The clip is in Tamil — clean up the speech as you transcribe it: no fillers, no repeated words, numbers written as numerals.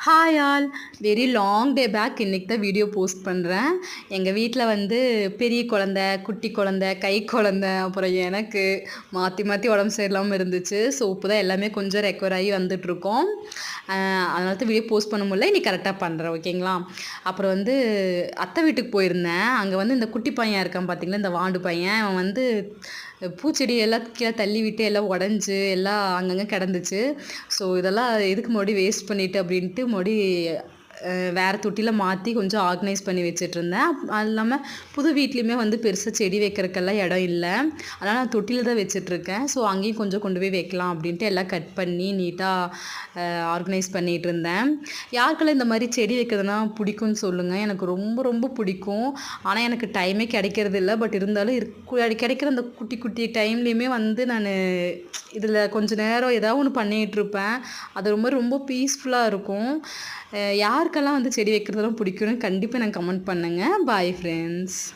Hi all. Very long day back இன்னைக்கு தான் வீடியோ போஸ்ட் பண்ணுறேன். எங்கள் வீட்டில் வந்து பெரிய குழந்த, குட்டி குழந்த, கை குழந்த, அப்புறம் எனக்கு மாற்றி மாற்றி உடம்பு சரியில்லாமல் இருந்துச்சு. ஸோ இப்போ தான் எல்லாமே கொஞ்சம் ரெக்கவர் ஆகி வந்துட்டுருக்கோம். அதனால தான் வீடியோ போஸ்ட் பண்ண முடியல. இன்னைக்கு கரெக்டாக பண்ணுறேன், ஓகேங்களா? அப்புறம் வந்து அத்தை வீட்டுக்கு போயிருந்தேன். அங்கே வந்து இந்த குட்டி பையன் இருக்கான் பார்த்தீங்களா, இந்த வாண்டு பையன். அவன் வந்து பூச்செடி எல்லாம் கீழே தள்ளி விட்டு எல்லாம் உடஞ்சி எல்லாம் அங்கங்கே கிடந்துச்சு. ஸோ இதெல்லாம் எதுக்கு மறுபடியும் வேஸ்ட் பண்ணிட்டு அப்படின்ட்டு மறுபடி வேறு தொட்டியில் மாற்றி கொஞ்சம் ஆர்கனைஸ் பண்ணி வச்சிட்ருந்தேன். அது இல்லாமல் புது வீட்லேயுமே வந்து பெருசாக செடி வைக்கிறதுக்கெல்லாம் இடம் இல்லை. அதனால் நான் தொட்டியில் தான் வச்சிட்ருக்கேன். ஸோ அங்கேயும் கொஞ்சம் கொண்டு போய் வைக்கலாம் அப்படின்ட்டு எல்லாம் கட் பண்ணி நீட்டாக ஆர்கனைஸ் பண்ணிகிட்டு இருந்தேன். யாருக்கெல்லாம் இந்த மாதிரி செடி வைக்கிறதுனா பிடிக்கும்னு சொல்லுங்கள். எனக்கு ரொம்ப ரொம்ப பிடிக்கும். ஆனால் எனக்கு டைமே கிடைக்கிறது இல்லை. பட் இருந்தாலும் கிடைக்கிற அந்த குட்டி குட்டி டைம்லேயுமே வந்து நான் இதில் கொஞ்ச நேரம் ஏதாவது ஒன்று பண்ணிகிட்ருப்பேன். அது ரொம்ப ரொம்ப பீஸ்ஃபுல்லாக இருக்கும். யாருக்கெல்லாம் வந்து செடி வைக்கிறதெல்லாம் பிடிக்கும்னு கண்டிப்பாக எனக்கு கமெண்ட் பண்ணுங்கள். Bye friends.